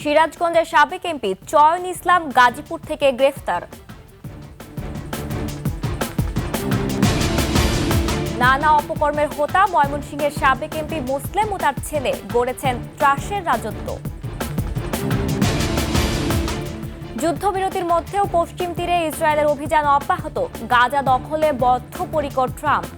সিরাজগঞ্জের সাবেক এমপি চয়ন ইসলাম গাজীপুর থেকে গ্রেফতার। নানা অপকর্মের হোতা ময়মনসিংহের সাবেক এমপি মুসলেম ও তার ছেলে গড়েছেন ত্রাসের রাজত্ব। যুদ্ধবিরতির মধ্যেও পশ্চিম তীরে ইসরায়েলের অভিযান অব্যাহত, গাজা দখলে বদ্ধপরিকর ট্রাম্প।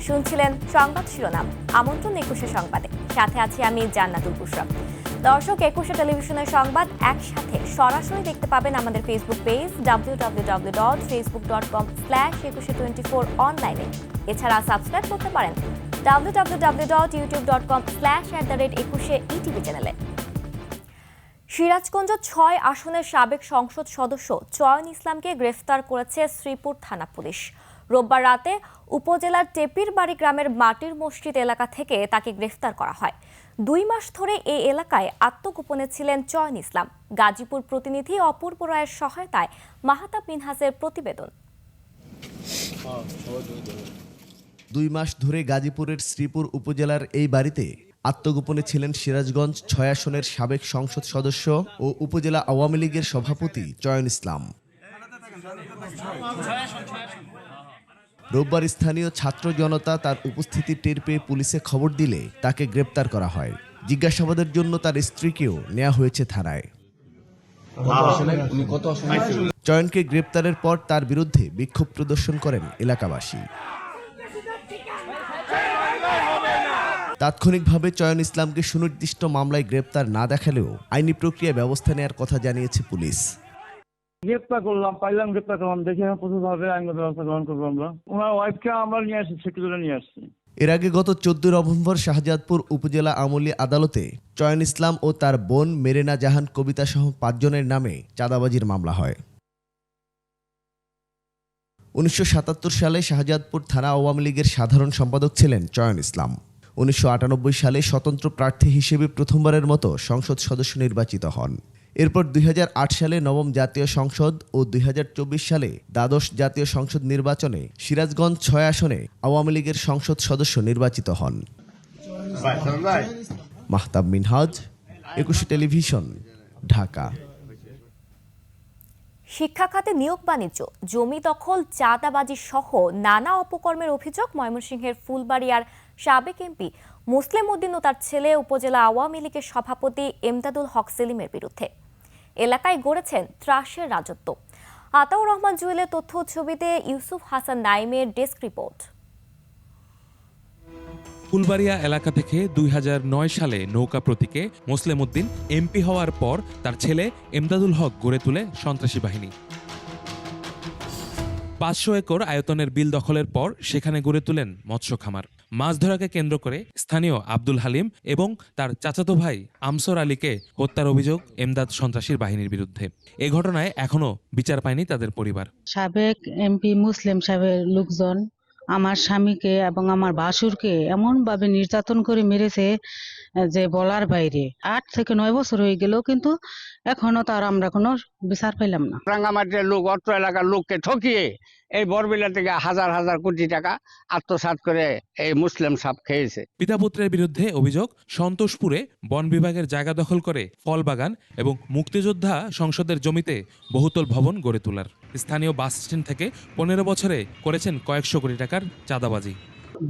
শুনছিলেন সংবাদ শিরোনাম। আমন্ত্রণ ২১শে সংবাদে, সাথে আছি আমি জান্নাতুল বুশরা। দর্শক, ২১শে টেলিভিশনের সংবাদ একসাথে সরাসরি দেখতে পাবেন আমাদের ফেসবুক পেজ www.facebook.com/2124 অনলাইনে। এছাড়া সাবস্ক্রাইব করতে পারেন www.youtube.com/21ETV চ্যানেলে। সিরাজগঞ্জ ৬ আসনের সাবেক সংসদ সদস্য চয়ন ইসলামকে গ্রেফতার করেছে শ্রীপুর থানা পুলিশ। রোববার রাতে উপজেলার টেপিরবাড়ি গ্রামের মাটির মসজিদ এলাকা থেকে তাকে গ্রেফতার করা হয়। ২ মাস ধরে এই এলাকায় আত্মগোপনে ছিলেন চয়ন ইসলাম। গাজীপুর প্রতিনিধি অপূর্ব রায়ের সহায়তায় মাহাতাব মিনহাজের প্রতিবেদন। ২ মাস ধরে গাজীপুরের শ্রীপুর উপজেলার এই বাড়িতে আত্মগোপনে ছিলেন সিরাজগঞ্জ ৬ আসনের সাবেক সংসদ সদস্য ও উপজেলা আওয়ামী লীগের সভাপতি চয়ন ইসলাম। রোববার স্থানীয় ছাত্র জনতা তার উপস্থিতি টের পেয়ে পুলিশে খবর দিলে তাকে গ্রেপ্তার করা হয়। জিজ্ঞাসাবাদের জন্য তার স্ত্রীকেও নেওয়া হয়েছে থানায়। চয়নকে গ্রেপ্তারের পর তার বিরুদ্ধে বিক্ষোভ প্রদর্শন করেন এলাকাবাসী। তাৎক্ষণিকভাবে চয়ন ইসলামকে সুনির্দিষ্ট মামলায় গ্রেপ্তার না দেখালেও আইনি প্রক্রিয়া ব্যবস্থা নেওয়ার কথা জানিয়েছে পুলিশ। গ্রেপ্তার করলাম, পাইলাম, গ্রেপ্তার করলাম, দেখে প্রচুরভাবে আইনগত ব্যবস্থা গ্রহণ করবো। আমরা ওনার ওয়াইফকে আমরা নিয়ে আসছি, সেক্রেটারি নিয়ে আসছি। এর আগে গত 14 নভেম্বর শাহজাদপুর উপজেলা আমলি আদালতে চয়ন ইসলাম ও তার বোন মেরিনা জাহান কবিতা সহ ৫ জনের নামে চাঁদাবাজির মামলা হয়। ১৯৭৭ সালে শাহজাদপুর থানা আওয়ামী লীগের সাধারণ সম্পাদক ছিলেন চয়ন ইসলাম। ১৯৯৮ সালে স্বতন্ত্র প্রার্থী হিসেবে প্রথমবারের মতো সংসদ সদস্য নির্বাচিত হন। এরপর ২০০৮ সালে নবম জাতীয় সংসদ ও ২০২৪ সালে দ্বাদশ জাতীয় সংসদ নির্বাচনে সিরাজগঞ্জ ৬ আসনে আওয়ামী লীগের সংসদ সদস্য নির্বাচিত হন। মাহতাব মিনহাজ, ২১ টেলিভিশন, ঢাকা। শিক্ষা খাতে নিয়োগ বাণিজ্য, জমি দখল, চাঁদাবাজি সহ নানা অপকর্মের অভিযোগ ময়মনসিংহের ফুলবাড়িয়ার সাবেক এমপি মুসলিম উদ্দিন ও তার ছেলে উপজেলা আওয়ামী লীগের সভাপতি এমদাদুল হক সেলিমের বিরুদ্ধে। এলাকায় গড়েছেন ত্রাসের রাজত্ব। আতাউর রহমান জুয়েলের তথ্য ছবিতে ইউসুফ হাসান নাইমের ডেস্ক রিপোর্ট। ফুলবাড়িয়া এলাকা থেকে ২০০৯ সালে নৌকা প্রতীকে মুসলিম উদ্দিন এমপি হওয়ার পর তার ছেলে এমদাদুল হক গড়ে তোলে সন্ত্রাসী বাহিনী। ৫০০ একর আয়তনের বিল দখলের পর সেখানে গড়ে তোলেন মৎস্য খামার। মাছ ধরাকে কেন্দ্র করে স্থানীয় আব্দুল হালিম এবং তার চাচাতো ভাই আমসর আলীকে হত্যার অভিযোগ এমদাদ সন্ত্রাসীর বাহিনীর বিরুদ্ধে। এ ঘটনায় এখনো বিচার পায়নি তাদের পরিবার। সাবেক এমপি মুসলিম সাহেবের লোকজন আমার স্বামীকে এবং আমার ভাসুরকে এমনভাবে নির্যাতন করে মেরেছে যে বলার বাইরে। ৮ থেকে ৯ বছর হয়ে গেল, কিন্তু এখনো তার আমরা কোনো বিচার পাইলাম না। রাঙ্গামাটির লোক অত্র এলাকার লোককে ঠকিয়ে এই বরবিলা থেকে হাজার হাজার কোটি টাকা আত্মসাৎ করে এই মুসলিম সাপ খেয়েছে। পিতা পুত্রের বিরুদ্ধে অভিযোগ, সন্তোষপুরে বন বিভাগের জায়গা দখল করে ফল বাগান এবং মুক্তিযোদ্ধা সংসদের জমিতে বহুতল ভবন গড়ে তোলার। স্থানীয় বাস স্ট্যান্ড থেকে ১৫ বছরে করেছেন কয়েকশো কোটি টাকার চাঁদাবাজি।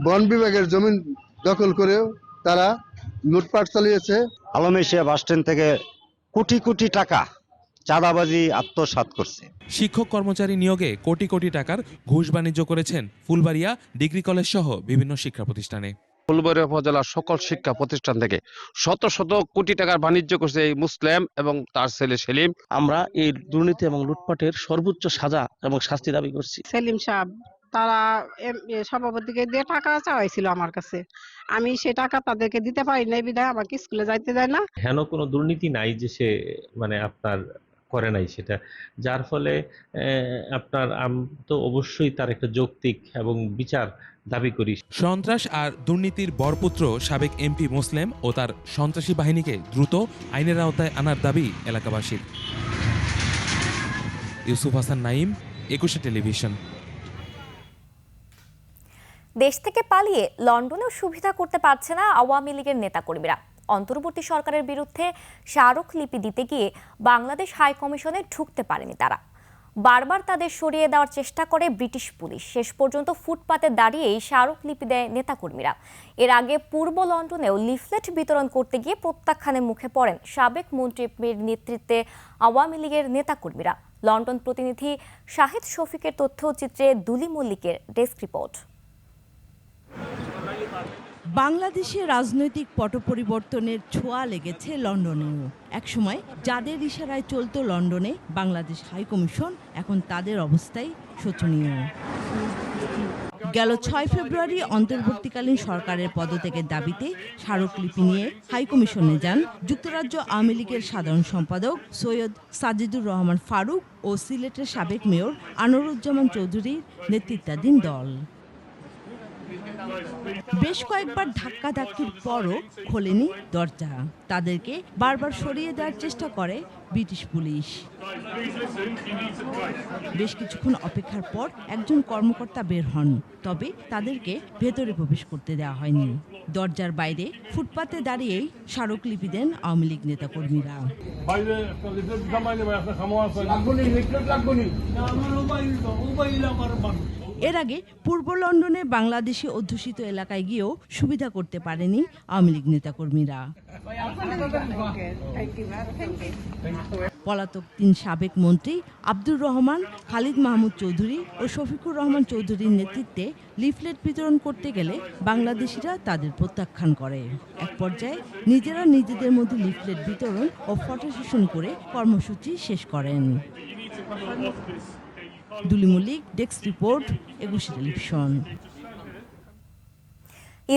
বন বিভাগের জমি দখল করেও তারা লুটপাট চালিয়েছে। আলমেশিয়া বাস স্ট্যান্ড থেকে কোটি কোটি টাকা চাঁদাবাজি আত্মসাৎ করছে। শিক্ষক কর্মচারী নিয়োগে কোটি কোটি টাকার ঘুষ বাণিজ্য করেছেন ফুলবাড়িয়া ডিগ্রি কলেজ সহ বিভিন্ন শিক্ষা প্রতিষ্ঠানে। ফুলবাড়িয়া উপজেলার সকল শিক্ষা প্রতিষ্ঠান থেকে শত শত কোটি টাকার বাণিজ্য করছে এই মুসলিম এবং তার ছেলে সেলিম। আমরা এই দুর্নীতি এবং লুটপাটের সর্বোচ্চ সাজা এবং শাস্তি দাবি করছি। সেলিম সাহেব তারা সভাপতিকে দিয়ে টাকা চাওয়াইছিল আমার কাছে, আমি সে টাকা তাদেরকে দিতে পারি নাই বিধায় আমাকে স্কুলে যাইতে দেয় না। হেন কোনো দুর্নীতি নাই যে সে আপনার করে নাই সেটা, যার ফলে আপনার তো অবশ্যই তার একটা যৌক্তিক এবং বিচার দাবি করি। সন্ত্রাস আর দুর্নীতির বরপুত্র সাবেক এমপি মোসলেম ও তার সন্ত্রাসী বাহিনীকে দ্রুত আইনের আওতায় আনার দাবি এলাকাবাসীর। ইউসুফ হাসান নাইম, 21 টেলিভিশন। দেশ থেকে পালিয়ে লন্ডনেও সুবিধা করতে পারছে না আওয়ামী লীগের নেতাকর্মীরা। অন্তর্বর্তী সরকারের বিরুদ্ধে স্মারকলিপি দিতে গিয়ে বাংলাদেশ হাই কমিশনে ঢুকতে পারেনি তারা। বারবার তাদের সরিয়ে দেওয়ার চেষ্টা করে ব্রিটিশ পুলিশ। শেষ পর্যন্ত ফুটপাতে দাঁড়িয়েই স্মারকলিপি দেয় নেতাকর্মীরা। এর আগে পূর্ব লন্ডনেও লিফলেট বিতরণ করতে গিয়ে প্রত্যাখ্যানের মুখে পড়েন সাবেক মন্ত্রীর নেতৃত্বে আওয়ামী লীগের নেতাকর্মীরা। লন্ডন প্রতিনিধি শাহিদ শফিকের তথ্যচিত্রে দুলি মল্লিকের ডেস্ক রিপোর্ট। বাংলাদেশে রাজনৈতিক পট পরিবর্তনের ছোঁয়া লেগেছে লন্ডনেও। একসময় যাদের ইশারায় চলত লন্ডনে বাংলাদেশ হাইকমিশন, এখন তাদের অবস্থাই শোচনীয়। গেল 6 ফেব্রুয়ারি অন্তর্বর্তীকালীন সরকারের পদত্যাগের দাবিতে স্মারকলিপি নিয়ে হাইকমিশনে যান যুক্তরাজ্য আওয়ামী লীগের সাধারণ সম্পাদক সৈয়দ সাজিদুর রহমান ফারুক ও সিলেটের সাবেক মেয়র আনোয়ারুজ্জামান চৌধুরীর নেতৃত্বাধীন দল। বেশ কয়েকবার ধাক্কাধাক্কির পরও খোলেনি দরজা। তাদেরকে বারবার সরিয়ে দেওয়ার চেষ্টা করে ব্রিটিশ পুলিশ। বেশ কিছুক্ষণ অপেক্ষার পর একজন কর্মকর্তা বের হন, তবে তাদেরকে ভেতরে প্রবেশ করতে দেওয়া হয়নি। দরজার বাইরে ফুটপাতে দাঁড়িয়েই স্মারকলিপি দেন আওয়ামী লীগ নেতাকর্মীরা। এর আগে পূর্ব লন্ডনে বাংলাদেশি অধ্যুষিত এলাকায় গিয়েও সুবিধা করতে পারেনি আওয়ামী লীগ নেতাকর্মীরা। পলাতক 3 সাবেক মন্ত্রী আব্দুর রহমান, খালিদ মাহমুদ চৌধুরী ও শফিকুর রহমান চৌধুরীর নেতৃত্বে লিফলেট বিতরণ করতে গেলে বাংলাদেশিরা তাদের প্রত্যাখ্যান করে। এক পর্যায়ে নিজেরা নিজেদের মধ্যে লিফলেট বিতরণ ও ফটো সেশন করে কর্মসূচি শেষ করেন। Duli Mallick, desk report, 21 television.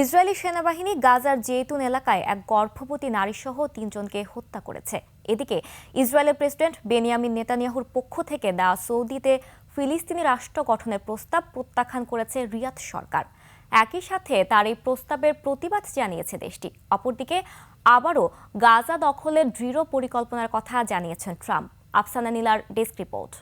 Israeli সেনাবাহিনী গাজার জেতুন এলাকায় এক গর্ভবতী নারীসহ 3 জনকে হত্যা করেছে। এদিকে ইসরায়েলের প্রেসিডেন্ট বেনিয়ামিন নেতানিয়াহুর পক্ষ থেকে দেওয়া সৌদিতে ফিলিস্তিনি রাষ্ট্র গঠনের প্রস্তাব প্রত্যাখ্যান করেছে রিয়াদ সরকার। একই সাথে তার এই প্রস্তাবের প্রতিবাদ জানিয়েছে দেশটি। অপরদিকে আবারও গাজা দখলের দৃঢ় পরিকল্পনার কথা জানিয়েছেন ট্রাম্প। আফসানা নীলার ডেস্ক রিপোর্ট।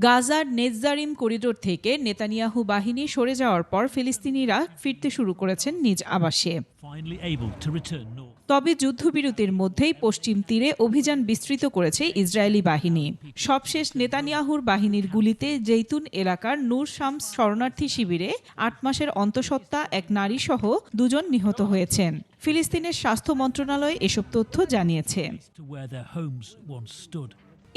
গাজার নেতজারিম করিডোর থেকে নেতানিয়াহু বাহিনী সরে যাওয়ার পর ফিলিস্তিনিরা ফিরতে শুরু করেছেন নিজ আবাসে। তবে যুদ্ধবিরতির মধ্যেই পশ্চিম তীরে অভিযান বিস্তৃত করেছে ইসরায়েলি বাহিনী। সবশেষ নেতানিয়াহুর বাহিনীর গুলিতে জেতুন এলাকার নূর শামস শরণার্থী শিবিরে 8 মাসের অন্তঃসত্ত্বা এক নারী সহ 2 জন নিহত হয়েছেন। ফিলিস্তিনের স্বাস্থ্য মন্ত্রণালয় এসব তথ্য জানিয়েছে।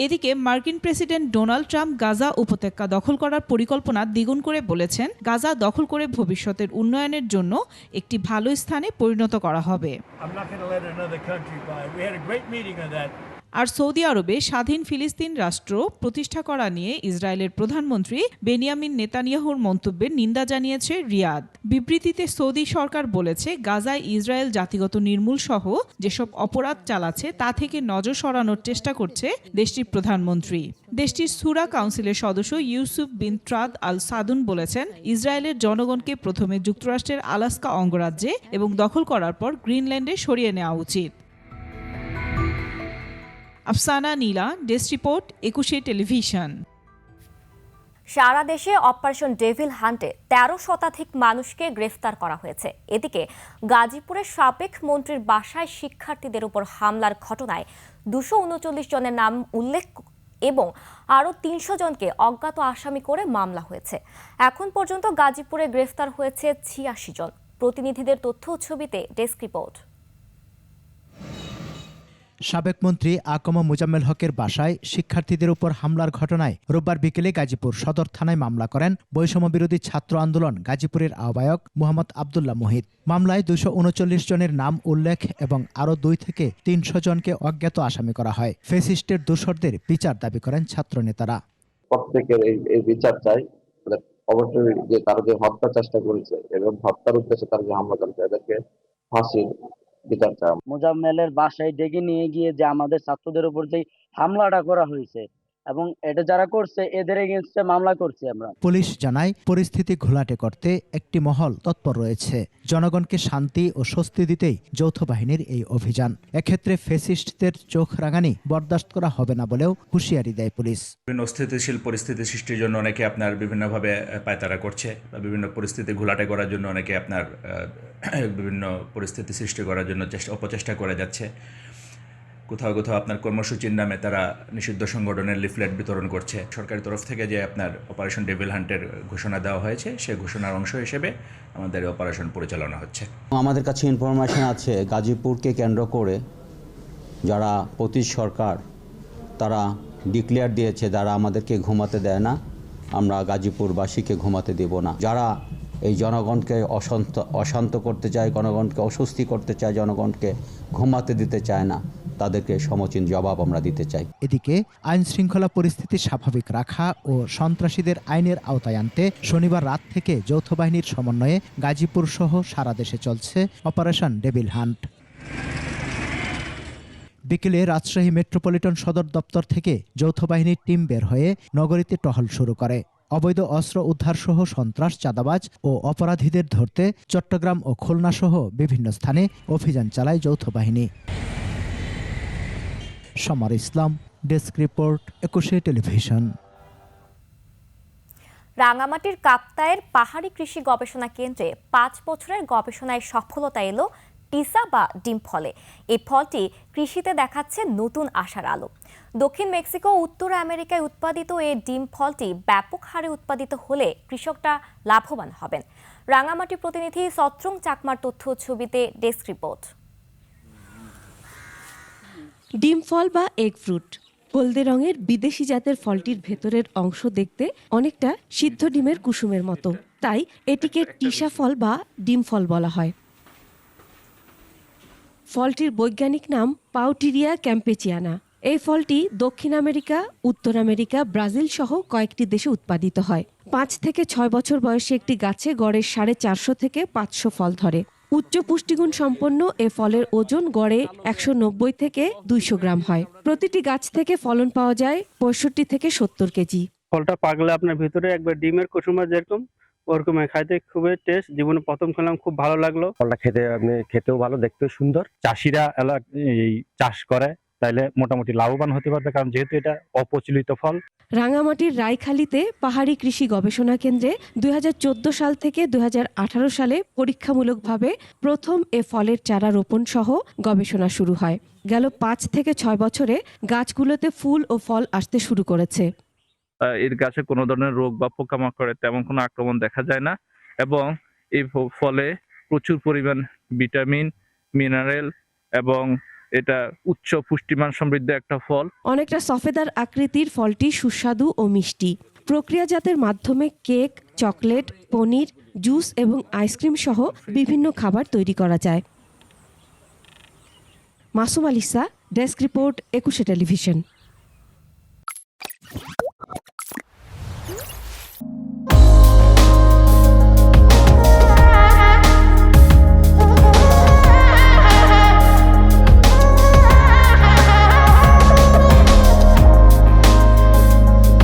এদিকে মার্কিন প্রেসিডেন্ট ডোনাল্ড ট্রাম্প গাজা উপত্যকা দখল করার পরিকল্পনা দ্বিগুণ করে বলেছেন, গাজা দখল করে ভবিষ্যতের উন্নয়নের জন্য একটি ভালো স্থানে পরিণত করা হবে। আর সৌদি আরবে স্বাধীন ফিলিস্তিন রাষ্ট্র প্রতিষ্ঠা করা নিয়ে ইসরায়েলের প্রধানমন্ত্রী বেনিয়ামিন নেতানিয়াহুর মন্তব্যের নিন্দা জানিয়েছে রিয়াদ। বিবৃতিতে সৌদি সরকার বলেছে, গাজায় ইসরায়েল জাতিগত নির্মূল সহ যেসব অপরাধ চালাচ্ছে তা থেকে নজর সরানোর চেষ্টা করছে দেশটির প্রধানমন্ত্রী। দেশটির সুরা কাউন্সিলের সদস্য ইউসুফ বিন ট্রাদ আল সাদুন বলেছেন, ইসরায়েলের জনগণকে প্রথমে যুক্তরাষ্ট্রের আলাস্কা অঙ্গরাজ্যে এবং দখল করার পর গ্রিনল্যান্ডে সরিয়ে নেওয়া উচিত। আফসানা নীলা, ডেস্ক রিপোর্ট, 21 টেলিভিশন। সারা দেশে অপারেশন ডেভিল হান্টে 13 শতাধিক মানুষকে গ্রেফতার করা হয়েছে। এদিকে গাজীপুরের সাবেক মন্ত্রীর বাসায় শিক্ষার্থীদের উপর হামলার ঘটনায় 239 জনের নাম উল্লেখ এবং আরও 300 জনকে অজ্ঞাত আসামি করে মামলা হয়েছে। এখন পর্যন্ত গাজীপুরে গ্রেফতার হয়েছে 86 জন। প্রতিনিধিদের তথ্য ও ছবিতে ডেস্ক রিপোর্ট। সাবেক মন্ত্রী আকমা মুজাম্মেল হকের বাসায় শিক্ষার্থীদের উপর হামলার ঘটনায় রোববার বিকেলে গাজীপুর সদর থানায় মামলা করেন বৈষম্য বিরোধী ছাত্র আন্দোলন গাজীপুরের আহ্বায়ক মোহাম্মদ আবদুল্লাহ মুহিত। মামলায় 239 জনের নাম উল্লেখ এবং আরও 2 থেকে 300 জনকে অজ্ঞাত আসামি করা হয়। ফ্যাসিস্টের দোসরদের বিচার দাবি করেন ছাত্র নেতারা। প্রত্যেকের এই বিচার চাই। অবশ্যই যে তারা যে হত্যা চেষ্টা করেছে এবং হত্যার উদ্দেশ্যে তারা যে হামলা করেছে এদেরকে ফাঁসির বিচার চাই। মোজাম্মেলের বাসায় ডেকে নিয়ে গিয়ে যে আমাদের ছাত্রদের উপর যে হামলাটা করা হয়েছে এবং এটা যারা করছে এদের এগেইনস্টে মামলা করছি আমরা। পুলিশ জানায় পরিস্থিতি ঘোলাটে করতে একটি মহল তৎপর রয়েছে। জনগণকে শান্তি ও স্বস্তি দিতেই যৌথ বাহিনীর এই অভিযান। এক্ষেত্রে ফ্যাসিস্টদের চোখ রাঙানি বরদাস্ত করা হবে না বলেও হুঁশিয়ারি দেয় পুলিশ। বিভিন্ন অস্থিতিশীল পরিস্থিতি সৃষ্টির জন্য অনেকে আপনার বিভিন্নভাবে পায়তারা করছে বা বিভিন্ন পরিস্থিতি ঘোলাটে করার জন্য অনেকে আপনার বিভিন্ন পরিস্থিতি সৃষ্টি করার জন্য অপচেষ্টা করে যাচ্ছে। কোথাও কোথাও আপনার কর্মসূচির নামে তারা নিষিদ্ধ সংগঠনের লিফলেট বিতরণ করছে। সরকারের তরফ থেকে যে আপনার অপারেশন ডেভিল হান্টের ঘোষণা দেওয়া হয়েছে, সেই ঘোষণার অংশ হিসেবে আমাদের অপারেশন পরিচালনা হচ্ছে। আমাদের কাছে ইনফরমেশন আছে গাজীপুরকে কেন্দ্র করে যারা পতি সরকার তারা ডিক্লেয়ার দিয়েছে যারা আমাদেরকে ঘুমাতে দেয় না, আমরা গাজীপুরবাসীকে ঘুমাতে দেব না। যারা এই জনগণকে অশান্ত করতে চায়, জনগণকে অস্বস্তি করতে চায়, জনগণকে ঘুমাতে দিতে চায় না, তাদেরকে সমীচীন জবাব আমরা দিতে চাই। এদিকে আইন শৃঙ্খলা পরিস্থিতি স্বাভাবিক রাখা ও সন্ত্রাসীদের আইনের আওতায় আনতে শনিবার রাত থেকে যৌথ বাহিনীর সমন্বয়ে গাজীপুর সহ সারা দেশে চলছে অপারেশন ডেভিল হান্ট। বিকেলে রাজশাহী মেট্রোপলিটন সদর দপ্তর থেকে যৌথ বাহিনীর টিম বের হয়ে নগরীতে টহল শুরু করে। অবৈধ অস্ত্র উদ্ধার সহ সন্ত্রাস, চাঁদাবাজ ও অপরাধীদের ধরতে চট্টগ্রাম ও খুলনা সহ বিভিন্ন স্থানে অভিযান চালায় যৌথ বাহিনী। সমর ইসলাম, ডেস্ক রিপোর্ট, 21 টেলিভিশন। রাঙামাটির কাপ্তায়ের পাহাড়ি কৃষি গবেষণা কেন্দ্রে 5 বছরের গবেষণায় সফলতা এলো টিসা বা ডিম ফলে। এই ফলটি কৃষিতে দেখাচ্ছে নতুন আশার আলো। দক্ষিণ মেক্সিকো ও উত্তর আমেরিকায় উৎপাদিত এই ডিম ফলটি ব্যাপক হারে উৎপাদিত হলে কৃষকরা লাভবান হবেন। রাঙামাটি প্রতিনিধি সত্রং চাকমার তথ্য ছবিতে ডেস্ক রিপোর্ট। ডিম ফল বা এগ ফ্রুট, হলদে রঙের বিদেশি জাতের ফলটির ভেতরের অংশ দেখতে অনেকটা সিদ্ধ ডিমের কুসুমের মতো, তাই এটিকে টিসা ফল বা ডিম ফল বলা হয়। ফলটির বৈজ্ঞানিক নাম পাউটিরিয়া ক্যাম্পেচিয়ানা। এই ফলটি দক্ষিণ আমেরিকা, উত্তর আমেরিকা, ব্রাজিল সহ কয়েকটি দেশে উৎপাদিত হয়। 5 থেকে 6 বছর বয়সে একটি গাছে গড়ে 450 থেকে 500 ফল ধরে। উচ্চ পুষ্টিগুণ সম্পন্ন এ ফলের ওজন গড়ে 190 থেকে 200 গ্রাম হয়। প্রতিটি গাছ থেকে ফলন পাওয়া যায় 65 থেকে 70 কেজি। ফলটা পাকলে আপনার ভিতরে একবার ডিমের কুসুমা যেরকম ওরকম খাইতে খুবই টেস্ট। জীবনে প্রথম খেলাম, খুব ভালো লাগলো। ফলটা খেতেও ভালো, দেখতেও সুন্দর। চাষিরা এই চাষ করে তাইলে মোটামুটি লাভবান হতে পারবে, কারণ যেহেতু এটা অপ্রচলিত ফল। রাঙামাটির রায়খালীতে পাহাড়ি কৃষি গবেষণা কেন্দ্রে 2014 সাল থেকে 2018 সালে পরীক্ষামূলকভাবে প্রথম এ ফলের চারা রোপণ সহ গবেষণা শুরু হয়। গেল 5 থেকে 6 বছরে গাছগুলোতে ফুল ও ফল আসতে শুরু করেছে। এর গাছে কোনো ধরনের রোগ বা পোকামাকড়ের তেমন কোনো আক্রমণ দেখা যায় না, এবং এই ফলে প্রচুর পরিমাণ ভিটামিন, মিনারেল এবং এটা উচ্চ পুষ্টিমান সমৃদ্ধ একটা ফল। অনেকটা সফেদার আকৃতির ফলটি সুস্বাদু ও মিষ্টি। প্রক্রিয়াজাতের মাধ্যমে কেক, চকলেট, পনির, জুস এবং আইসক্রিম সহ বিভিন্ন খাবার তৈরি করা যায়। Masum আলিসা, desk report, 21 television.